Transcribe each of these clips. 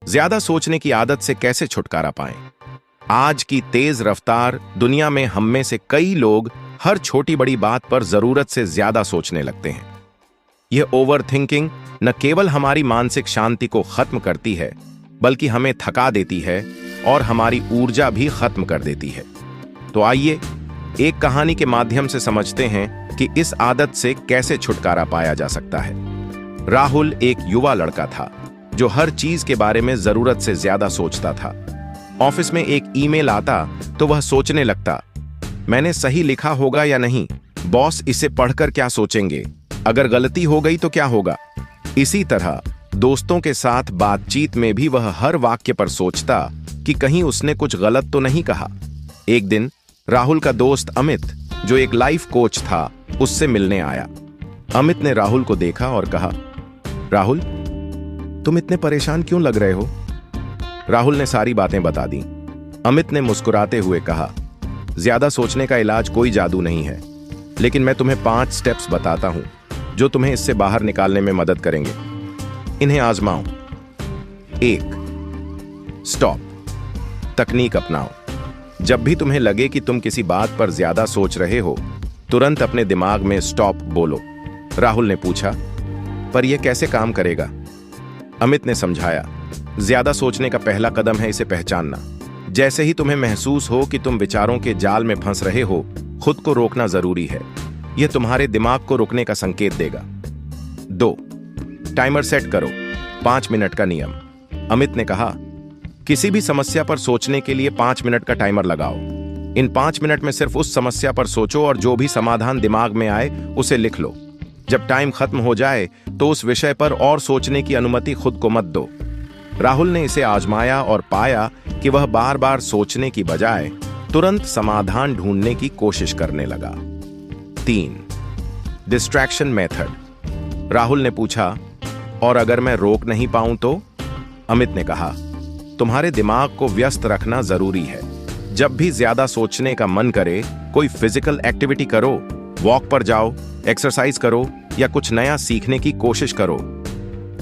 ज्यादा सोचने की आदत से कैसे छुटकारा पाएं? आज की तेज रफ्तार दुनिया में हम में से कई लोग हर छोटी बड़ी बात पर जरूरत से ज्यादा सोचने लगते हैं। यह ओवर थिंकिंग न केवल हमारी मानसिक शांति को खत्म करती है, बल्कि हमें थका देती है और हमारी ऊर्जा भी खत्म कर देती है। तो आइए एक कहानी के माध्यम से समझते हैं कि इस आदत से कैसे छुटकारा पाया जा सकता है। राहुल एक युवा लड़का था जो हर चीज के बारे में जरूरत से ज्यादा सोचता था। ऑफिस में एक ईमेल आता तो वह सोचने लगता, मैंने सही लिखा होगा या नहीं, बॉस इसे पढ़कर क्या सोचेंगे, अगर गलती हो गई तो क्या होगा। इसी तरह दोस्तों के साथ बातचीत में भी वह हर वाक्य पर सोचता कि कहीं उसने कुछ गलत तो नहीं कहा। एक दिन राहुल का दोस्त अमित, जो एक लाइफ कोच था, उससे मिलने आया। अमित ने राहुल को देखा और कहा, राहुल, तुम इतने परेशान क्यों लग रहे हो? राहुल ने सारी बातें बता दी। अमित ने मुस्कुराते हुए कहा, ज्यादा सोचने का इलाज कोई जादू नहीं है, लेकिन मैं तुम्हें 5 स्टेप्स बताता हूं जो तुम्हें इससे बाहर निकालने में मदद करेंगे। इन्हें आजमाओ। 1. स्टॉप तकनीक अपनाओ। जब भी तुम्हें लगे कि तुम किसी बात पर ज्यादा सोच रहे हो, तुरंत अपने दिमाग में स्टॉप बोलो। राहुल ने पूछा, पर यह कैसे काम करेगा? अमित ने समझाया, ज्यादा सोचने का पहला कदम है इसे पहचानना। जैसे ही तुम्हें महसूस हो कि तुम विचारों के जाल में फंस रहे हो, खुद को रोकना जरूरी है। यह तुम्हारे दिमाग को रुकने का संकेत देगा। 2. टाइमर सेट करो। 5 मिनट का नियम। अमित ने कहा, किसी भी समस्या पर सोचने के लिए 5 मिनट का टाइमर लगाओ। इन 5 मिनट में सिर्फ उस समस्या पर सोचो और जो भी समाधान दिमाग में आए उसे लिख लो। जब टाइम खत्म हो जाए तो उस विषय पर और सोचने की अनुमति खुद को मत दो। राहुल ने इसे आजमाया और पाया कि वह बार बार सोचने की बजाय तुरंत समाधान ढूंढने की कोशिश करने लगा। 3. Distraction method. राहुल ने पूछा, और अगर मैं रोक नहीं पाऊं तो? अमित ने कहा, तुम्हारे दिमाग को व्यस्त रखना जरूरी है। जब भी ज्यादा सोचने का मन करे, कोई फिजिकल एक्टिविटी करो, वॉक पर जाओ, एक्सरसाइज करो या कुछ नया सीखने की कोशिश करो।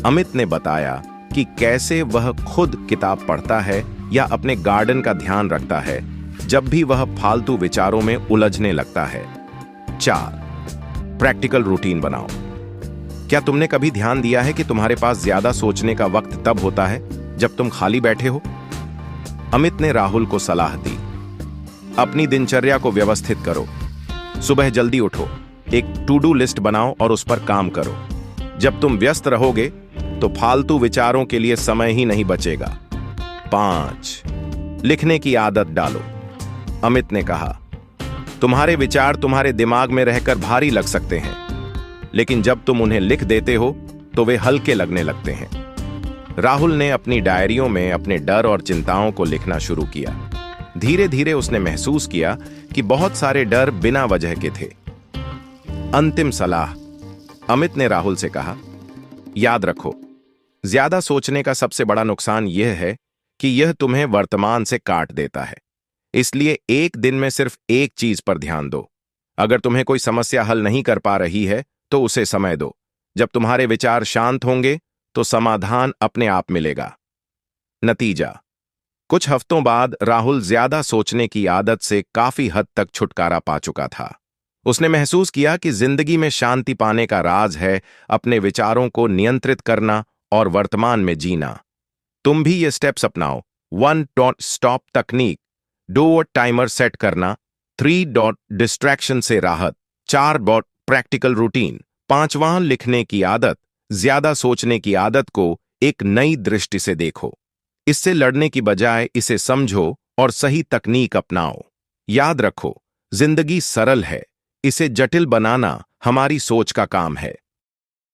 अमित ने बताया कि कैसे वह खुद किताब पढ़ता है या अपने गार्डन का ध्यान रखता है जब भी वह फालतू विचारों में उलझने लगता है। 4. प्रैक्टिकल रूटीन बनाओ। क्या तुमने कभी ध्यान दिया है कि तुम्हारे पास ज्यादा सोचने का वक्त तब होता है जब तुम खाली बैठे हो? अमित ने राहुल को सलाह दी, अपनी दिनचर्या को व्यवस्थित करो। सुबह जल्दी उठो, एक टू डू लिस्ट बनाओ और उस पर काम करो। जब तुम व्यस्त रहोगे तो फालतू विचारों के लिए समय ही नहीं बचेगा। 5. लिखने की आदत डालो। अमित ने कहा, तुम्हारे विचार तुम्हारे दिमाग में रहकर भारी लग सकते हैं, लेकिन जब तुम उन्हें लिख देते हो तो वे हल्के लगने लगते हैं। राहुल ने अपनी डायरियों में अपने डर और चिंताओं को लिखना शुरू किया। धीरे धीरे उसने महसूस किया कि बहुत सारे डर बिना वजह के थे। अंतिम सलाह। अमित ने राहुल से कहा, याद रखो, ज्यादा सोचने का सबसे बड़ा नुकसान यह है कि यह तुम्हें वर्तमान से काट देता है। इसलिए एक दिन में सिर्फ एक चीज पर ध्यान दो। अगर तुम्हें कोई समस्या हल नहीं कर पा रही है तो उसे समय दो। जब तुम्हारे विचार शांत होंगे तो समाधान अपने आप मिलेगा। नतीजा। कुछ हफ्तों बाद राहुल ज्यादा सोचने की आदत से काफी हद तक छुटकारा पा चुका था। उसने महसूस किया कि जिंदगी में शांति पाने का राज है अपने विचारों को नियंत्रित करना और वर्तमान में जीना। तुम भी ये स्टेप्स अपनाओ। 1. स्टॉप तकनीक। 2. टाइमर सेट करना। 3. डिस्ट्रैक्शन से राहत। 4. Practical routine. 5. लिखने की आदत। ज्यादा सोचने की आदत को एक नई दृष्टि से देखो। इससे लड़ने की बजाय इसे समझो और सही तकनीक अपनाओ। याद रखो, जिंदगी सरल है, इसे जटिल बनाना हमारी सोच का काम है।